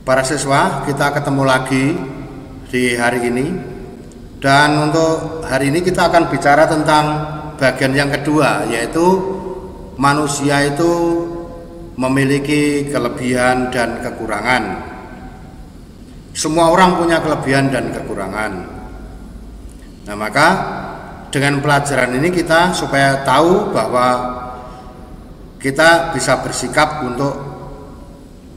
Para siswa, kita ketemu lagi di hari ini. Dan untuk hari ini kita akan bicara tentang bagian yang kedua, yaitu manusia itu memiliki kelebihan dan kekurangan. Semua orang punya kelebihan dan kekurangan. Nah, maka dengan pelajaran ini kita supaya tahu bahwa kita bisa bersikap untuk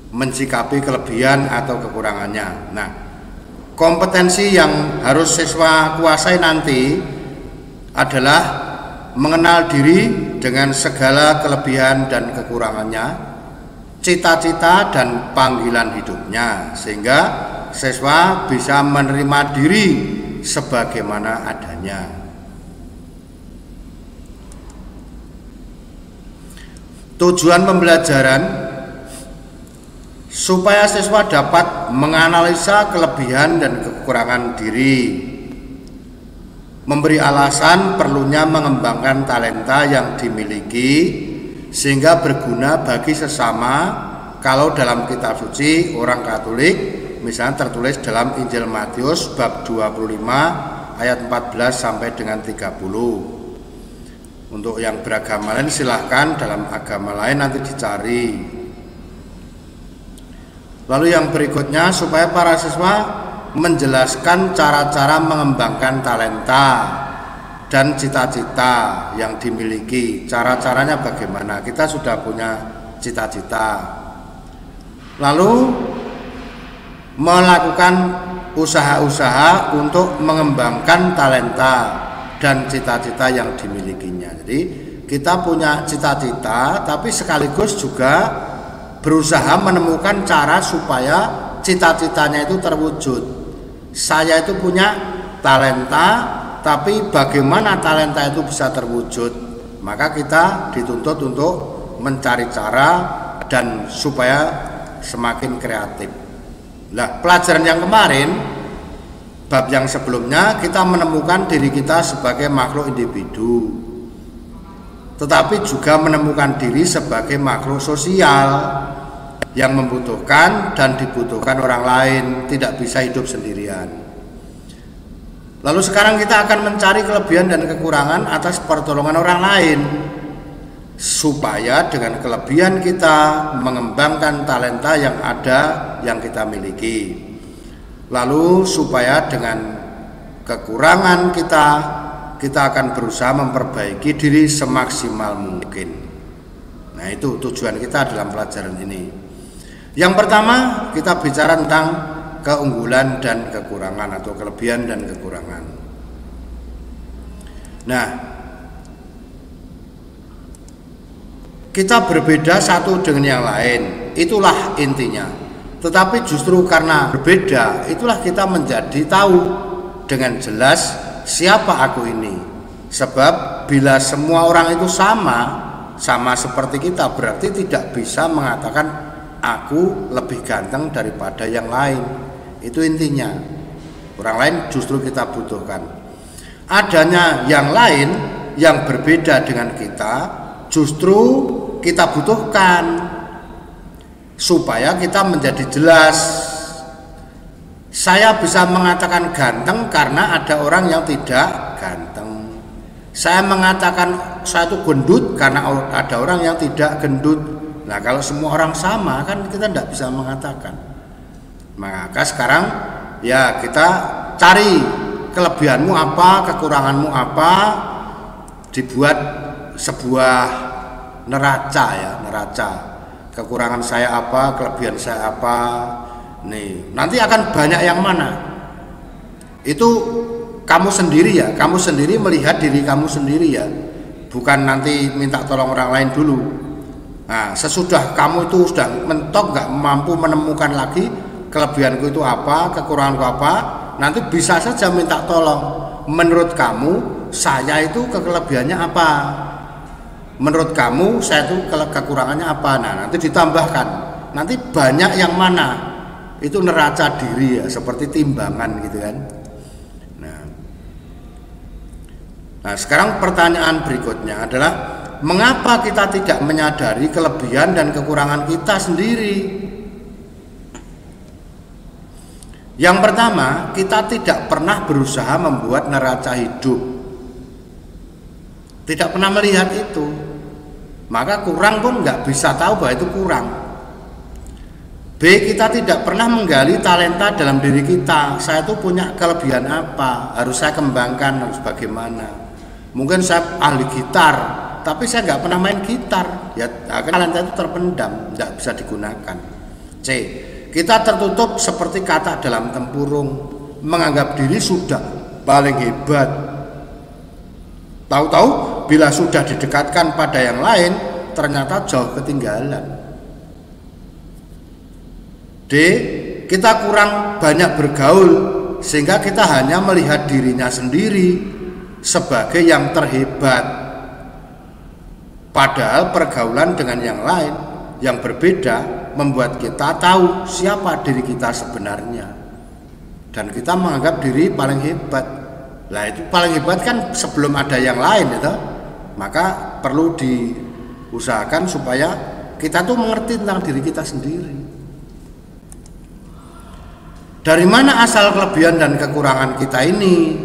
mensikapi kelebihan atau kekurangannya. Nah, kompetensi yang harus siswa kuasai nanti adalah mengenal diri dengan segala kelebihan dan kekurangannya, cita-cita dan panggilan hidupnya, sehingga siswa bisa menerima diri sebagaimana adanya. Tujuan pembelajaran supaya siswa dapat menganalisa kelebihan dan kekurangan diri, memberi alasan perlunya mengembangkan talenta yang dimiliki sehingga berguna bagi sesama. Kalau dalam kitab suci orang Katolik misalnya tertulis dalam Injil Matius bab 25 ayat 14 sampai dengan 30. Untuk yang beragama lain silahkan dalam agama lain nanti dicari. Lalu yang berikutnya, supaya para siswa menjelaskan cara-cara mengembangkan talenta dan cita-cita yang dimiliki. Cara-caranya bagaimana? Kita sudah punya cita-cita. Lalu melakukan usaha-usaha untuk mengembangkan talenta dan cita-cita yang dimilikinya. Jadi kita punya cita-cita, tapi sekaligus juga berusaha menemukan cara supaya cita-citanya itu terwujud. Saya itu punya talenta, tapi bagaimana talenta itu bisa terwujud? Maka kita dituntut untuk mencari cara dan supaya semakin kreatif. Nah, pelajaran yang kemarin, bab yang sebelumnya, kita menemukan diri kita sebagai makhluk individu, tetapi juga menemukan diri sebagai makhluk sosial yang membutuhkan dan dibutuhkan orang lain, tidak bisa hidup sendirian. Lalu sekarang kita akan mencari kelebihan dan kekurangan atas pertolongan orang lain, supaya dengan kelebihan kita mengembangkan talenta yang ada, yang kita miliki. Lalu supaya dengan kekurangan kita akan berusaha memperbaiki diri semaksimal mungkin. Nah, itu tujuan kita dalam pelajaran ini. Yang pertama, kita bicara tentang keunggulan dan kekurangan atau kelebihan dan kekurangan. Nah, kita berbeda satu dengan yang lain, itulah intinya. Tetapi justru karena berbeda, itulah kita menjadi tahu dengan jelas siapa aku ini. Sebab bila semua orang itu sama seperti kita, berarti tidak bisa mengatakan aku lebih ganteng daripada yang lain. Itu intinya. Orang lain justru kita butuhkan. Adanya yang lain yang berbeda dengan kita justru kita butuhkan, supaya kita menjadi jelas. Saya bisa mengatakan ganteng karena ada orang yang tidak ganteng. Saya mengatakan saya itu gendut karena ada orang yang tidak gendut. Nah, kalau semua orang sama kan kita tidak bisa mengatakan. Maka sekarang ya kita cari kelebihanmu apa, kekuranganmu apa, dibuat sebuah neraca ya, neraca. Kekurangan saya apa, kelebihan saya apa. Nih, nanti akan banyak yang mana. Itu kamu sendiri ya, kamu sendiri melihat diri kamu sendiri ya. Bukan nanti minta tolong orang lain dulu. Nah, sesudah kamu itu sudah mentok, nggak mampu menemukan lagi kelebihanku itu apa, kekuranganku apa, nanti bisa saja minta tolong. Menurut kamu saya itu kelebihannya apa? Menurut kamu saya itu kekurangannya apa? Nah, nanti ditambahkan. Nanti banyak yang mana? Itu neraca diri ya, seperti timbangan gitu kan. Nah, sekarang pertanyaan berikutnya adalah mengapa kita tidak menyadari kelebihan dan kekurangan kita sendiri? Yang pertama, kita tidak pernah berusaha membuat neraca hidup, tidak pernah melihat itu, maka kurang pun nggak bisa tahu bahwa itu kurang. B, kita tidak pernah menggali talenta dalam diri kita. Saya itu punya kelebihan apa, harus saya kembangkan, harus bagaimana. Mungkin saya ahli gitar, tapi saya nggak pernah main gitar, ya talenta itu terpendam, nggak bisa digunakan. C, kita tertutup seperti kata dalam tempurung, menganggap diri sudah paling hebat. Tahu-tahu bila sudah didekatkan pada yang lain, ternyata jauh ketinggalan. D, kita kurang banyak bergaul sehingga kita hanya melihat dirinya sendiri sebagai yang terhebat. Padahal pergaulan dengan yang lain yang berbeda membuat kita tahu siapa diri kita sebenarnya. Dan kita menganggap diri paling hebat. Lah itu paling hebat kan sebelum ada yang lain itu. Maka perlu diusahakan supaya kita tuh mengerti tentang diri kita sendiri. Dari mana asal kelebihan dan kekurangan kita ini?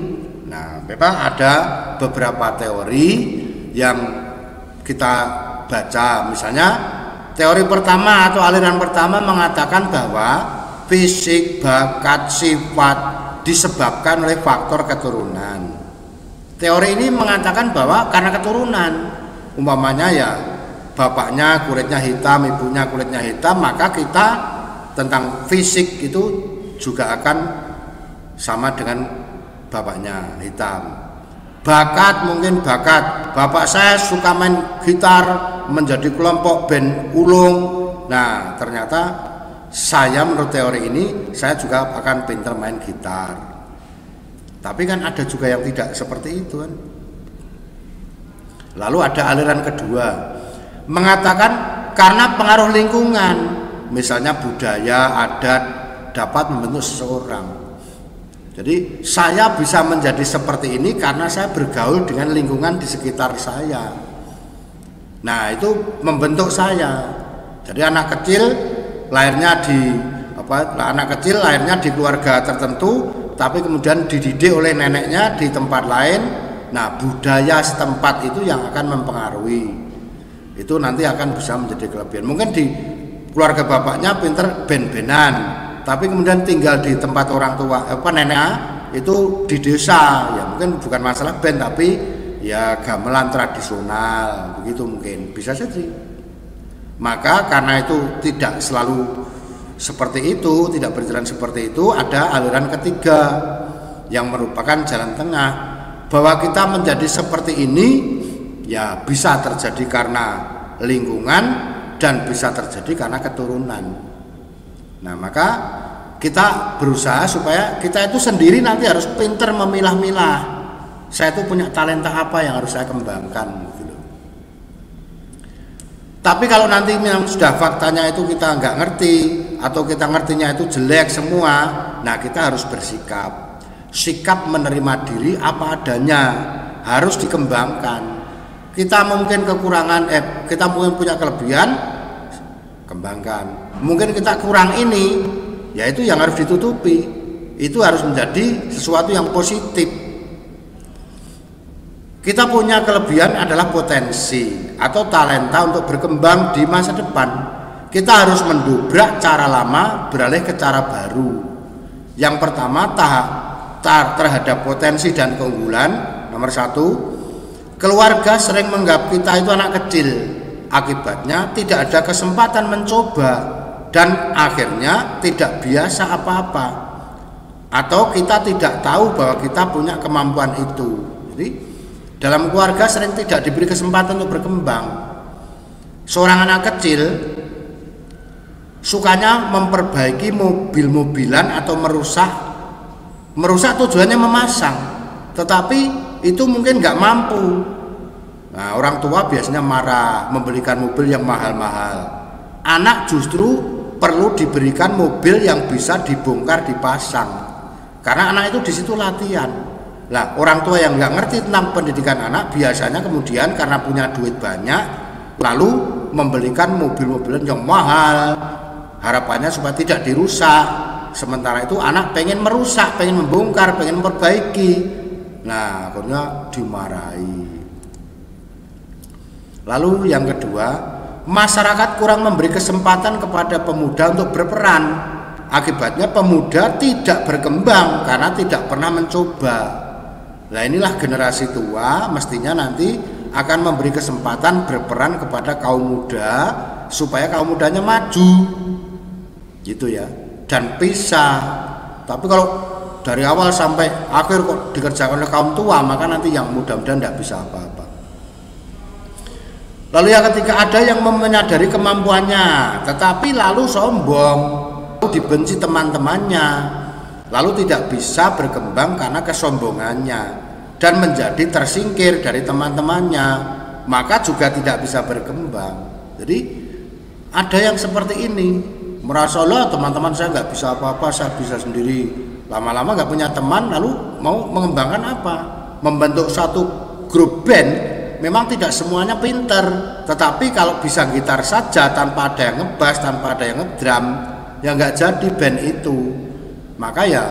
Nah, memang ada beberapa teori yang kita baca. Misalnya, teori pertama atau aliran pertama mengatakan bahwa fisik, bakat, sifat disebabkan oleh faktor keturunan. Teori ini mengatakan bahwa karena keturunan, umpamanya ya bapaknya kulitnya hitam, ibunya kulitnya hitam, maka kita tentang fisik itu juga akan sama dengan bapaknya hitam. Bakat, mungkin bakat bapak saya suka main gitar, menjadi kelompok band ulung. Nah ternyata saya menurut teori ini saya juga akan pintar main gitar. Tapi kan ada juga yang tidak seperti itu kan. Lalu ada aliran kedua mengatakan karena pengaruh lingkungan, misalnya budaya, adat dapat membentuk seseorang. Jadi saya bisa menjadi seperti ini karena saya bergaul dengan lingkungan di sekitar saya. Nah itu membentuk saya. Jadi anak kecil lahirnya di keluarga tertentu, tapi kemudian dididik oleh neneknya di tempat lain. Nah budaya setempat itu yang akan mempengaruhi. Itu nanti akan bisa menjadi kelebihan. Mungkin di keluarga bapaknya pinter ben-benan, tapi kemudian tinggal di tempat orang tua neneknya itu di desa, ya mungkin bukan masalah band tapi ya gamelan tradisional begitu, mungkin bisa saja. Maka karena itu tidak selalu seperti itu, tidak berjalan seperti itu, ada aliran ketiga yang merupakan jalan tengah, bahwa kita menjadi seperti ini ya bisa terjadi karena lingkungan dan bisa terjadi karena keturunan. Nah maka kita berusaha supaya kita itu sendiri nanti harus pintar memilah-milah. Saya itu punya talenta apa yang harus saya kembangkan gitu. Tapi kalau nanti memang sudah faktanya itu kita nggak ngerti atau kita ngertinya itu jelek semua, nah kita harus bersikap. Sikap menerima diri apa adanya harus dikembangkan. Kita mungkin kekurangan, kita mungkin punya kelebihan, kembangkan. Mungkin kita kurang ini, ya itu yang harus ditutupi. Itu harus menjadi sesuatu yang positif. Kita punya kelebihan adalah potensi atau talenta untuk berkembang di masa depan. Kita harus mendobrak cara lama beralih ke cara baru. Yang pertama terhadap potensi dan keunggulan. Nomor 1, keluarga sering menganggap kita itu anak kecil. Akibatnya tidak ada kesempatan mencoba dan akhirnya tidak biasa apa-apa, atau kita tidak tahu bahwa kita punya kemampuan itu. Jadi dalam keluarga sering tidak diberi kesempatan untuk berkembang. Seorang anak kecil sukanya memperbaiki mobil-mobilan atau merusak tujuannya memasang, tetapi itu mungkin nggak mampu. Nah, orang tua biasanya marah membelikan mobil yang mahal-mahal. Anak justru perlu diberikan mobil yang bisa dibongkar dipasang, karena anak itu di situ latihan. Lah, orang tua yang nggak ngerti tentang pendidikan anak biasanya kemudian karena punya duit banyak lalu membelikan mobil-mobilan yang mahal, harapannya supaya tidak dirusak. Sementara itu anak pengen merusak, pengen membongkar, pengen memperbaiki. Nah, akhirnya dimarahi. Lalu yang kedua, masyarakat kurang memberi kesempatan kepada pemuda untuk berperan. Akibatnya pemuda tidak berkembang karena tidak pernah mencoba. Nah, inilah generasi tua mestinya nanti akan memberi kesempatan berperan kepada kaum muda supaya kaum mudanya maju. Gitu ya. Dan pisah. Tapi kalau dari awal sampai akhir kok dikerjakan oleh kaum tua, maka nanti yang muda-muda tidak bisa apa-apa. Lalu yang ketiga, ada yang menyadari kemampuannya tetapi lalu sombong, dibenci teman-temannya, lalu tidak bisa berkembang karena kesombongannya dan menjadi tersingkir dari teman-temannya, maka juga tidak bisa berkembang. Jadi ada yang seperti ini, merasa lah teman-teman saya nggak bisa apa-apa, saya bisa sendiri. Lama-lama nggak punya teman, lalu mau mengembangkan apa? Membentuk satu grup band. Memang tidak semuanya pinter, tetapi kalau bisa gitar saja tanpa ada yang ngebass, tanpa ada yang ngedrum, ya nggak jadi band itu. Maka ya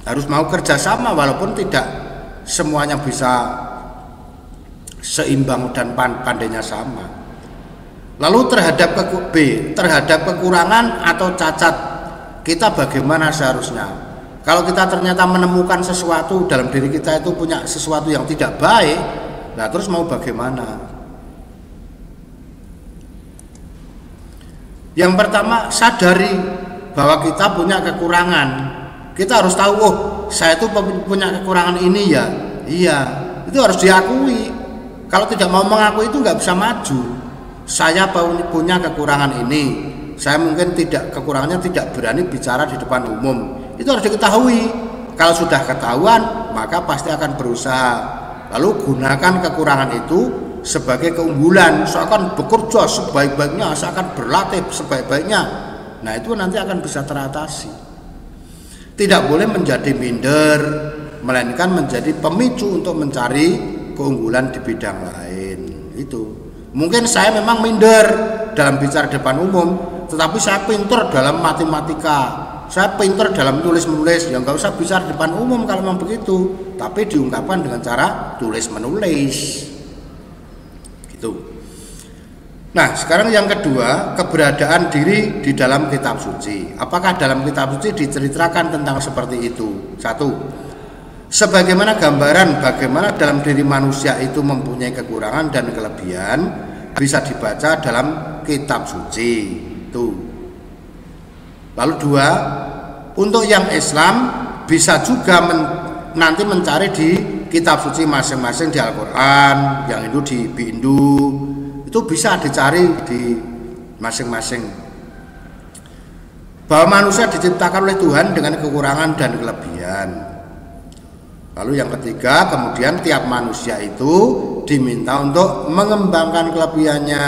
harus mau kerjasama walaupun tidak semuanya bisa seimbang dan pandainya sama. Lalu terhadap terhadap kekurangan atau cacat kita bagaimana seharusnya? Kalau kita ternyata menemukan sesuatu dalam diri kita itu punya sesuatu yang tidak baik, nah terus mau bagaimana? Yang pertama, sadari bahwa kita punya kekurangan. Kita harus tahu, oh saya itu punya kekurangan ini ya. Iya, itu harus diakui. Kalau tidak mau mengakui itu nggak bisa maju. Saya punya kekurangan ini. Saya mungkin kekurangannya tidak berani bicara di depan umum. Itu harus diketahui. Kalau sudah ketahuan, maka pasti akan berusaha. Lalu gunakan kekurangan itu sebagai keunggulan. Saya akan bekerja sebaik-baiknya, saya akan berlatih sebaik-baiknya. Nah, itu nanti akan bisa teratasi. Tidak boleh menjadi minder, melainkan menjadi pemicu untuk mencari keunggulan di bidang lain. Itu. Mungkin saya memang minder dalam bicara depan umum, tetapi saya pintar dalam matematika, saya pintar dalam tulis-menulis. Ya nggak usah bicara depan umum kalau memang begitu, tapi diungkapkan dengan cara tulis-menulis. Gitu. Nah, sekarang yang kedua, keberadaan diri di dalam kitab suci. Apakah dalam kitab suci diceritakan tentang seperti itu? Satu, sebagaimana gambaran bagaimana dalam diri manusia itu mempunyai kekurangan dan kelebihan bisa dibaca dalam kitab suci itu. Lalu dua, untuk yang Islam bisa juga nanti mencari di kitab suci masing-masing di Al-Quran, yang Hindu di Hindu, itu bisa dicari di masing-masing. Bahwa manusia diciptakan oleh Tuhan dengan kekurangan dan kelebihan. Lalu yang ketiga, kemudian tiap manusia itu diminta untuk mengembangkan kelebihannya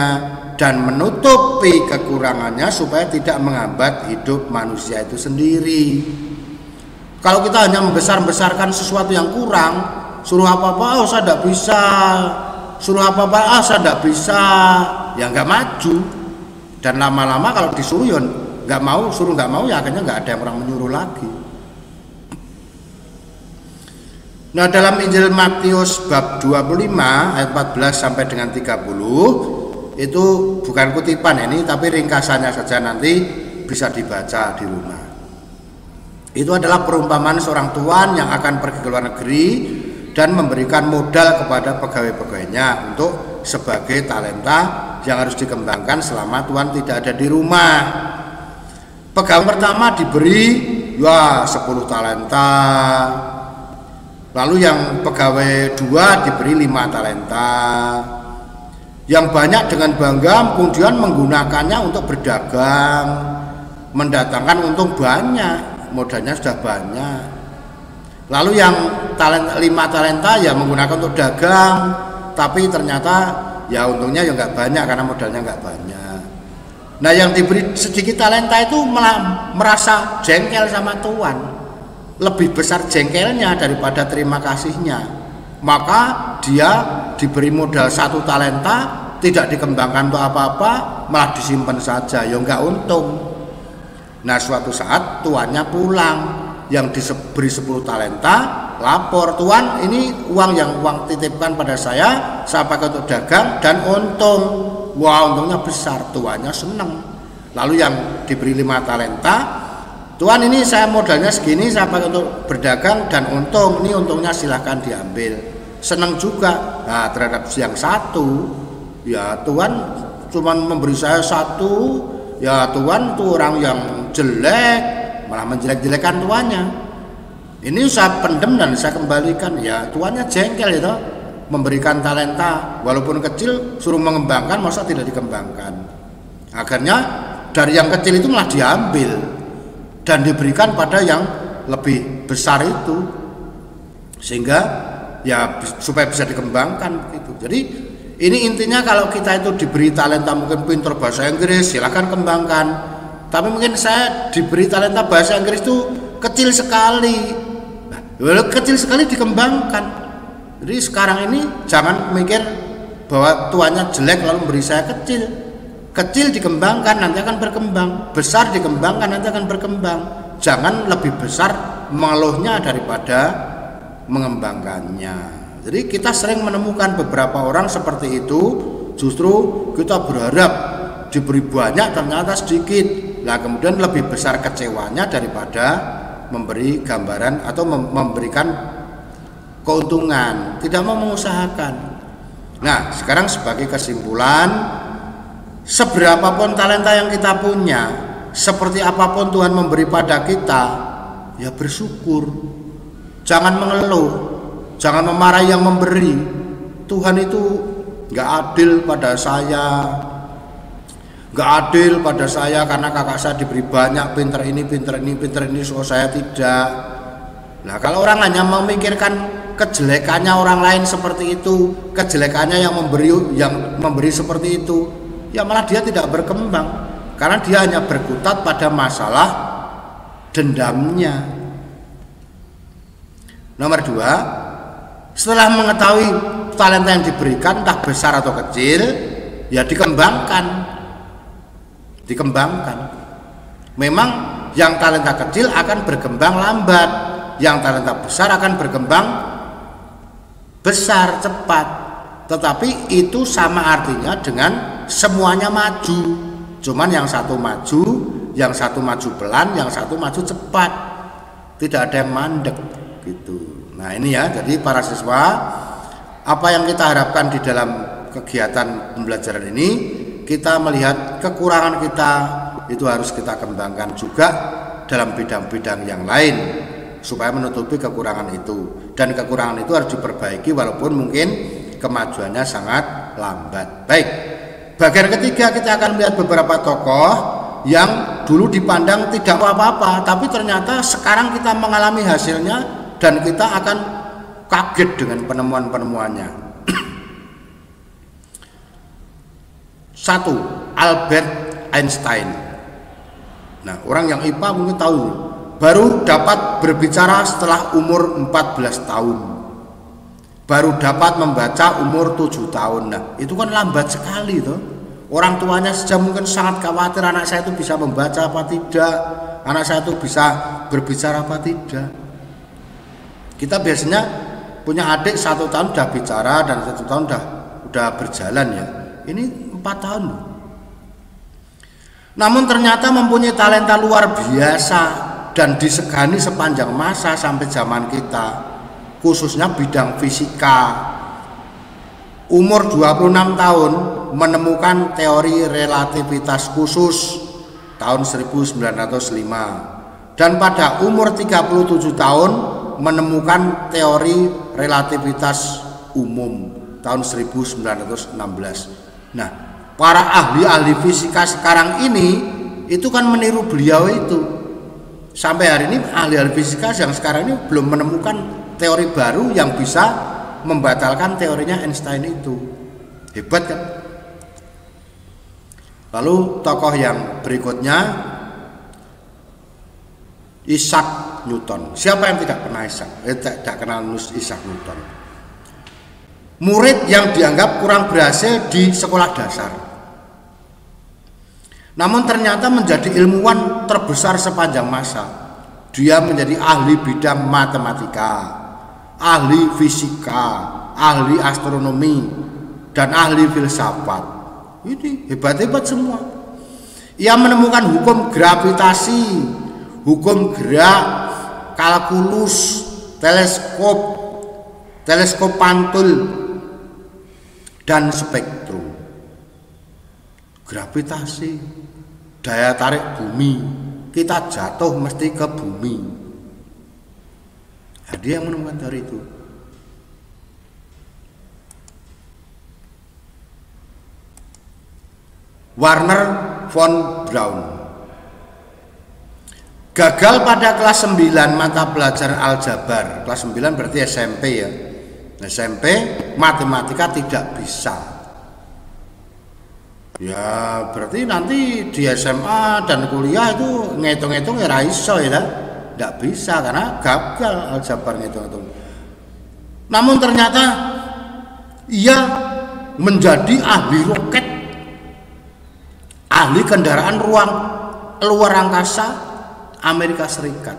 dan menutupi kekurangannya supaya tidak menghambat hidup manusia itu sendiri. Kalau kita hanya membesar-besarkan sesuatu yang kurang, suruh apa-apa, oh saya tidak bisa, suruh apa-apa, saya tidak bisa, ya nggak maju. Dan lama-lama kalau disuruh ya nggak mau, suruh nggak mau, ya akhirnya nggak ada yang orang menyuruh lagi. Nah, dalam Injil Matius bab 25 ayat 14 sampai dengan 30 itu bukan kutipan ini, tapi ringkasannya saja, nanti bisa dibaca di rumah. Itu adalah perumpamaan seorang tuan yang akan pergi ke luar negeri dan memberikan modal kepada pegawai-pegawainya untuk sebagai talenta yang harus dikembangkan selama tuan tidak ada di rumah. Pegawai pertama diberi 10 talenta. Lalu yang pegawai 2 diberi 5 talenta. Yang banyak dengan bangga kemudian menggunakannya untuk berdagang, mendatangkan untung banyak, modalnya sudah banyak. Lalu yang 5 talenta ya menggunakan untuk dagang, tapi ternyata ya untungnya ya nggak banyak karena modalnya nggak banyak. Nah, yang diberi sedikit talenta itu malah merasa jengkel sama tuan, lebih besar jengkelnya daripada terima kasihnya. Maka dia diberi modal 1 talenta, tidak dikembangkan untuk apa-apa, malah disimpan saja, ya nggak untung. Nah suatu saat tuannya pulang, yang diberi 10 talenta lapor, "Tuan, ini uang titipkan pada saya pakai untuk dagang dan untung." Wah, untungnya besar, tuannya seneng. Lalu yang diberi 5 talenta, "Tuan, ini saya modalnya segini, saya pakai untuk berdagang dan untung, ini untungnya silahkan diambil." Seneng juga. Nah terhadap yang satu, ya Tuan cuman memberi saya 1, ya Tuan itu orang yang jelek, malah menjelek-jelekan tuannya. Ini saya pendem dan saya kembalikan. Ya tuannya jengkel itu, memberikan talenta walaupun kecil, suruh mengembangkan masa tidak dikembangkan. Akhirnya dari yang kecil itu malah diambil dan diberikan pada yang lebih besar itu, sehingga ya supaya bisa dikembangkan gitu. Jadi ini intinya, kalau kita itu diberi talenta mungkin pintar bahasa Inggris, silakan kembangkan. Tapi mungkin saya diberi talenta bahasa Inggris itu kecil sekali. Nah, kecil sekali dikembangkan. Jadi sekarang ini jangan mikir bahwa tuannya jelek lalu beri saya kecil. Kecil dikembangkan nanti akan berkembang, besar dikembangkan nanti akan berkembang. Jangan lebih besar mengeluhnya daripada mengembangkannya. Jadi kita sering menemukan beberapa orang seperti itu, justru kita berharap diberi banyak ternyata sedikit. Nah kemudian lebih besar kecewanya daripada memberi gambaran atau memberikan keuntungan, tidak mau mengusahakan. Nah sekarang sebagai kesimpulan, seberapapun talenta yang kita punya, seperti apapun Tuhan memberi pada kita, ya bersyukur. Jangan mengeluh, jangan memarahi yang memberi. Tuhan itu gak adil pada saya, gak adil pada saya karena kakak saya diberi banyak, pinter ini, so saya tidak. Nah kalau orang hanya memikirkan kejelekannya orang lain seperti itu, kejelekannya yang memberi seperti itu, ya malah dia tidak berkembang, karena dia hanya berkutat pada masalah dendamnya. Nomor 2, setelah mengetahui talenta yang diberikan entah besar atau kecil, ya dikembangkan. Memang yang talenta kecil akan berkembang lambat, yang talenta besar akan berkembang besar cepat. Tetapi itu sama artinya dengan semuanya maju. Cuman yang satu maju pelan, yang satu maju cepat. Tidak ada yang mandek gitu. Nah ini ya, jadi para siswa, apa yang kita harapkan di dalam kegiatan pembelajaran ini, kita melihat kekurangan kita itu harus kita kembangkan juga dalam bidang-bidang yang lain supaya menutupi kekurangan itu, dan kekurangan itu harus diperbaiki walaupun mungkin kemajuannya sangat lambat. Baik, bagian ketiga kita akan melihat beberapa tokoh yang dulu dipandang tidak apa-apa, tapi ternyata sekarang kita mengalami hasilnya dan kita akan kaget dengan penemuan-penemuannya. 1. Albert Einstein. Nah, orang yang IPA mungkin tahu, baru dapat berbicara setelah umur 14 tahun. Baru dapat membaca umur 7 tahun. Nah, itu kan lambat sekali tuh. Orang tuanya saja mungkin sangat khawatir anak saya itu bisa membaca apa tidak, anak saya itu bisa berbicara apa tidak. Kita biasanya punya adik 1 tahun udah bicara dan 1 tahun udah berjalan ya. Ini 4 tahun. Namun ternyata mempunyai talenta luar biasa dan disegani sepanjang masa sampai zaman kita, khususnya bidang fisika. Umur 26 tahun menemukan teori relativitas khusus tahun 1905, dan pada umur 37 tahun menemukan teori relativitas umum tahun 1916. Nah, para ahli-ahli fisika sekarang ini itu kan meniru beliau itu. Sampai hari ini ahli-ahli fisika yang sekarang ini belum menemukan teori baru yang bisa membatalkan teorinya Einstein itu. Hebat kan? Lalu tokoh yang berikutnya, Isaac Newton. Siapa yang tidak pernah tidak kenal Isaac Newton? Murid yang dianggap kurang berhasil di sekolah dasar. namun ternyata menjadi ilmuwan terbesar sepanjang masa. Dia menjadi ahli bidang matematika, ahli fisika, ahli astronomi, dan ahli filsafat. Ini hebat-hebat semua. Ia menemukan hukum gravitasi, hukum gerak, kalkulus, teleskop pantul, dan spektrum. Gravitasi, daya tarik bumi, kita jatuh mesti ke bumi. Nah, dia yang menemukan teori itu. Werner von Braun gagal pada kelas 9 mata pelajaran aljabar. Kelas 9 berarti SMP ya. SMP matematika tidak bisa. Ya berarti nanti di SMA dan kuliah itu ngitung-ngitung ya raiso ya, tidak bisa karena gagal aljabar ngitung-ngitung. Namun ternyata ia menjadi ahli roket, ahli kendaraan luar angkasa Amerika Serikat.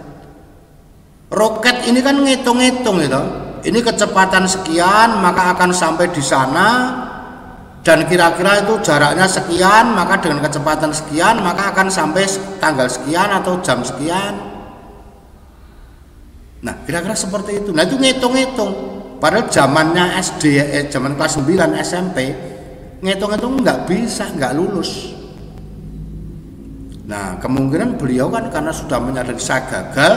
Roket ini kan ngitung-ngitung gitu. Ini kecepatan sekian maka akan sampai di sana. Dan kira-kira itu jaraknya sekian, maka dengan kecepatan sekian maka akan sampai tanggal sekian atau jam sekian. Nah kira-kira seperti itu. Nah itu ngitung-ngitung. Padahal zamannya SD, zaman kelas 9 SMP, ngitung-ngitung nggak bisa, nggak lulus. Nah kemungkinan beliau kan karena sudah menyadari saya gagal,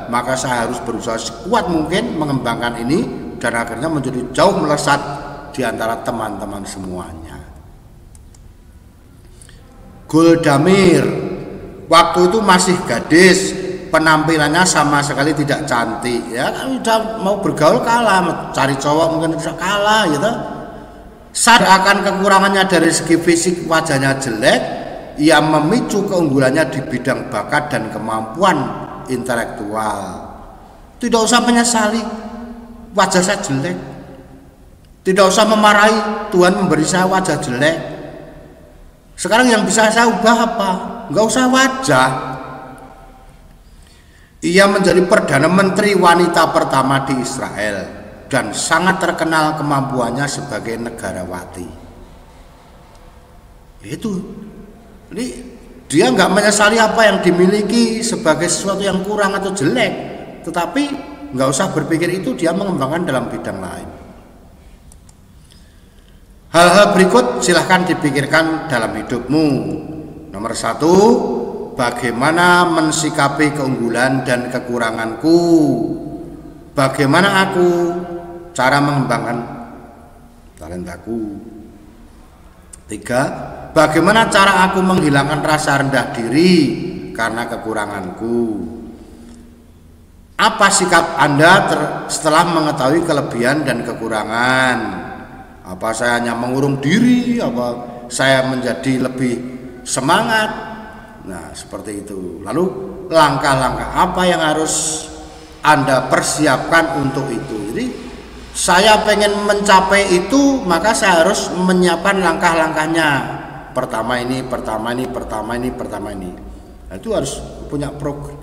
maka saya harus berusaha sekuat mungkin mengembangkan ini, dan akhirnya menjadi jauh melesat di antara teman-teman semuanya. Golda Meir waktu itu masih gadis, penampilannya sama sekali tidak cantik ya, kan udah mau bergaul kalah, cari cowok mungkin bisa kalah gitu. Sadar akan kekurangannya dari segi fisik, wajahnya jelek, ia memicu keunggulannya di bidang bakat dan kemampuan intelektual. Tidak usah menyesali wajah saya jelek, tidak usah memarahi Tuhan memberi saya wajah jelek. Sekarang yang bisa saya ubah apa? Enggak usah wajah. Ia menjadi Perdana Menteri wanita pertama di Israel dan sangat terkenal kemampuannya sebagai negawati. Itu. Jadi dia enggak menyesali apa yang dimiliki sebagai sesuatu yang kurang atau jelek, tetapi enggak usah berpikir itu, dia mengembangkan dalam bidang lain. Hal-hal berikut silahkan dipikirkan dalam hidupmu. Nomor 1, bagaimana mensikapi keunggulan dan kekuranganku? Bagaimana aku cara mengembangkan talentaku? 3, bagaimana cara aku menghilangkan rasa rendah diri karena kekuranganku? Apa sikap Anda setelah mengetahui kelebihan dan kekurangan? Apa saya hanya mengurung diri, apa saya menjadi lebih semangat? Nah seperti itu. Lalu langkah-langkah apa yang harus Anda persiapkan untuk itu? Jadi saya pengen mencapai itu, maka saya harus menyiapkan langkah-langkahnya. Pertama ini. Nah, itu harus punya program.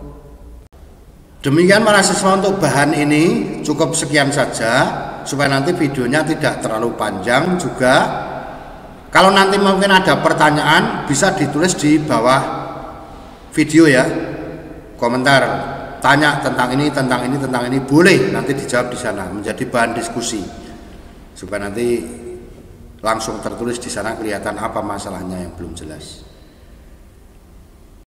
Demikian para siswa, untuk bahan ini cukup sekian saja, supaya nanti videonya tidak terlalu panjang juga. Kalau nanti mungkin ada pertanyaan, bisa ditulis di bawah video ya, komentar, tanya tentang ini, boleh nanti dijawab di sana, menjadi bahan diskusi, supaya nanti langsung tertulis di sana, kelihatan apa masalahnya yang belum jelas.